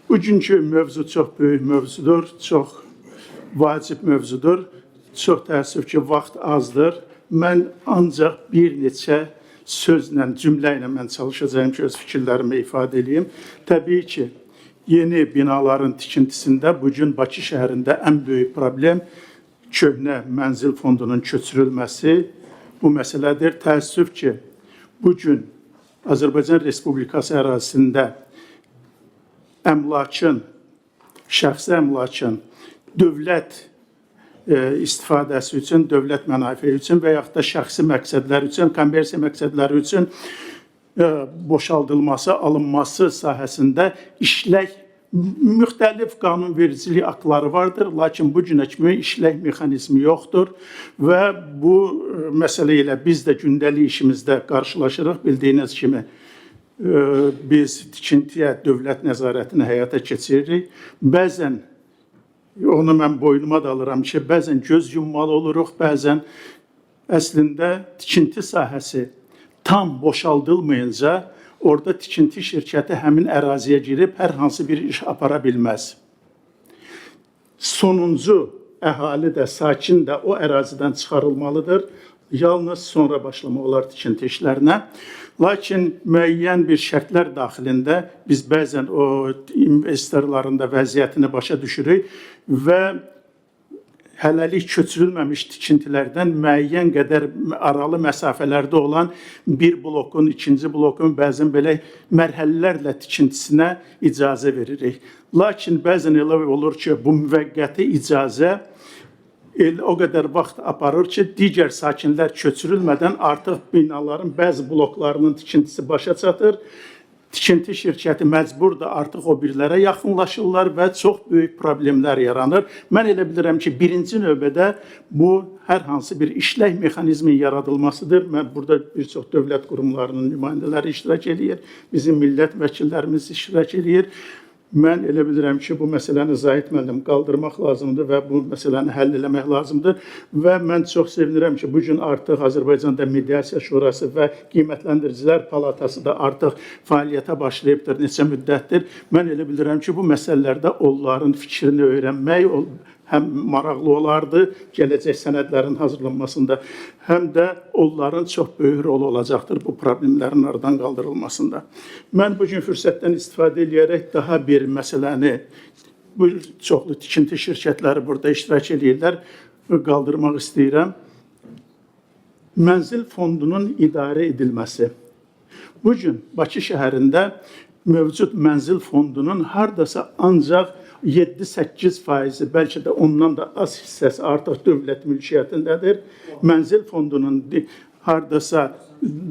Bugünkü mövzu çox böyük mövzudur, çox vacib mövzudur. Çox təəssüf ki, vaxt azdır. Mən ancaq bir neçə sözlə, cümlə ilə mən çalışacağım ki, öz fikirlərimi ifadə edeyim. Təbii ki, yeni binaların tikintisində bugün Bakı şəhərində ən böyük problem köhnə mənzil fondunun köçürülməsi bu məsələdir. Təəssüf ki, bugün Azərbaycan Respublikası ərazisində əmlakın, şəxsi əmlakın dövlət istifadəsi üçün, dövlət mənafi üçün və yaxud da şəxsi məqsədlər üçün, kommersiya məqsədləri üçün boşaldılması, alınması sahəsində işlək müxtəlif qanunvericilik aktları vardır, lakin bu günə kimi işlək mexanizmi yoxdur və bu məsələ ilə biz də gündəlik işimizdə qarşılaşırıq. Bildiyiniz kimi biz tikintiyə dövlət nəzarətini həyata keçiririk. Bəzən, onu mən boynuma da alıram ki, bəzən göz yummalı oluruq, bəzən əslində tikinti sahəsi tam boşaldılmayınca orada tikinti şirkəti həmin əraziyə girib hər hansı bir iş apara bilməz. Sonuncu əhali də, sakin də o ərazidən çıxarılmalıdır. Yalnız sonra başlamaq olar tikinti işlərinə. Lakin müəyyən bir şərtlər daxilində biz bəzən o investorların da vəziyyətini başa düşürük və hələlik köçürülməmiş tikintilərdən müəyyən qədər aralı məsafələrdə olan bir blokun, ikinci blokun bəzən belə mərhələlərlə tikintisinə icazə veririk. Lakin bəzən elə olur ki, bu müvəqqəti icazə o qədər vaxt aparır ki, digər sakinlər köçürülmədən artıq binaların bəzi bloklarının tikintisi başa çatır. Tikinti şirkəti məcburdur artıq o birlərə yaxınlaşırlar və çox böyük problemlər yaranır. Mən elə bilirəm ki, birinci növbədə bu hər hansı bir işlək mexanizmin yaradılmasıdır. Mən burada bir çox dövlət qurumlarının nümayəndələri iştirak edir, bizim millət vəkillərimiz iştirak edir. Mən elə bilirəm ki, bu məsələni Zahid müəllim qaldırmaq lazımdır və bu məsələni həll eləmək lazımdır. Və mən çox sevinirəm ki, bugün artıq Azərbaycanda Mediasiya Şurası və Qiymətləndiricilər Palatası da artıq fəaliyyətə başlayıbdır, neçə müddətdir. Mən elə bilirəm ki, bu məsələlərdə onların fikrini öyrənmək həm maraqlı olardı, gələcək sənədlərin hazırlanmasında, həm də onların çox böyük rolu olacaqdır bu problemlərin aradan qaldırılmasında. Mən bugün fürsətdən istifadə edərək daha bir məsələni, bu çoxlu tikinti şirkətləri burada iştirak edirlər, qaldırmaq istəyirəm. Mənzil fondunun idarə edilməsi. Bugün Bakı şəhərində mövcud mənzil fondunun hardasa ancaq 7-8%, bəlkə də ondan da az hissəsi artıq dövlət mülkiyyətindədir. Mənzil fondunun hardasa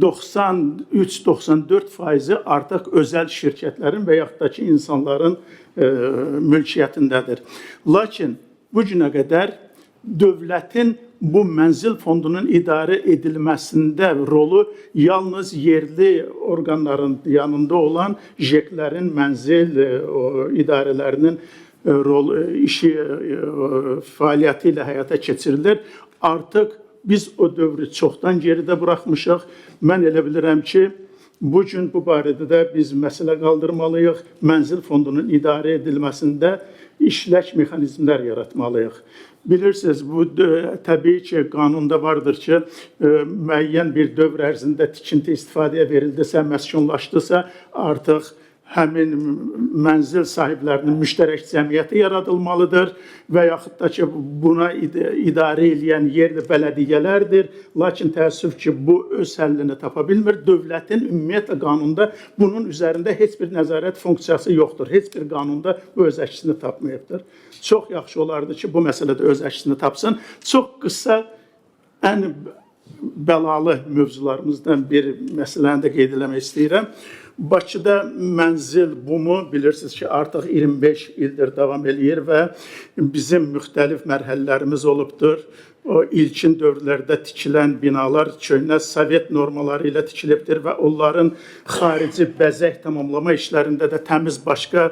93-94% artıq özəl şirkətlərin və yaxud da ki, insanların mülkiyyətindədir. Lakin bu günə qədər dövlətin bu mənzil fondunun idarə edilməsində rolu yalnız yerli orqanların yanında olan JEK-lərin, mənzil idarələrinin işi, fəaliyyəti ilə həyata keçirilir. Artıq biz o dövrü çoxdan geridə buraxmışıq. Mən elə bilirəm ki, bugün bu barədə də biz məsələ qaldırmalıyıq. Mənzil fondunun idarə edilməsində işlək mexanizmlər yaratmalıyıq. Bilirsiniz, bu təbii ki, qanunda vardır ki, müəyyən bir dövr ərzində tikinti istifadəyə verildisə, məskunlaşdısa, artıq həmin mənzil sahiblərinin müştərək cəmiyyəti yaradılmalıdır və yaxud da ki, buna idarə edən yerli bələdiyyələrdir. Lakin təəssüf ki, bu öz həllini tapa bilmir. Dövlətin ümumiyyətlə qanunda bunun üzərində heç bir nəzarət funksiyası yoxdur. Heç bir qanunda bu öz əksini tapmayıbdır. Çox yaxşı olardı ki, bu məsələdə öz əksini tapsın. Çox qısa, ən bəlalı mövzularımızdan bir məsələni də qeyd eləmək istəyirəm. Bakıda mənzil bumu bilirsiniz ki, artıq 25 ildir davam edir və bizim müxtəlif mərhələlərimiz olubdur. O ilkin dövrlərdə tikilən binalar köhnə Sovet normaları ilə tikilibdir və onların xarici bəzək tamamlama işlərində də təmiz başqa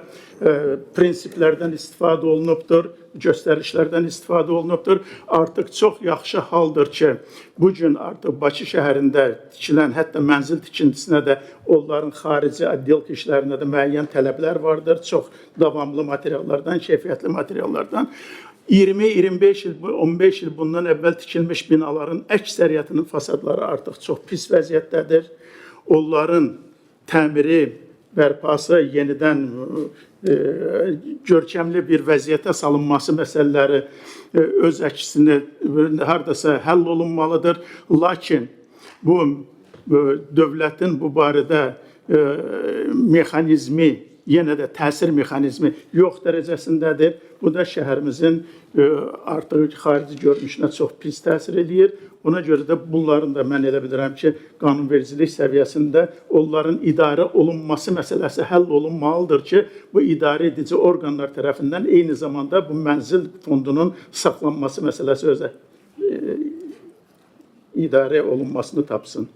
prinsiplərdən istifadə olunubdur, göstərişlərdən istifadə olunubdur. Artıq çox yaxşı haldır ki, bu gün artıq Bakı şəhərində tikilən, hətta mənzil tikintisinə də onların xarici addelk işlərinə də müəyyən tələblər vardır. Çox davamlı materiallardan, keyfiyyətli materiallardan. 20-25 il, 15 il bundan əvvəl tikilmiş binaların əksəriyyətinin fasadları artıq çox pis vəziyyətdədir. Onların təmiri, bərpası, yenidən görkəmli bir vəziyyətə salınması məsələləri öz əksini hardasa həll olunmalıdır. Lakin bu dövlətin bu barədə mexanizmi, yenə də təsir mexanizmi yox dərəcəsindədir. Bu da şəhərimizin artıq xarici görünüşünə çox pis təsir edir. Ona görə də bunların da mən elə bilirəm ki, qanunvericilik səviyyəsində onların idarə olunması məsələsi həll olunmalıdır ki, bu idarə edici orqanlar tərəfindən eyni zamanda bu mənzil fondunun saxlanması məsələsi özə idarə olunmasını tapsın.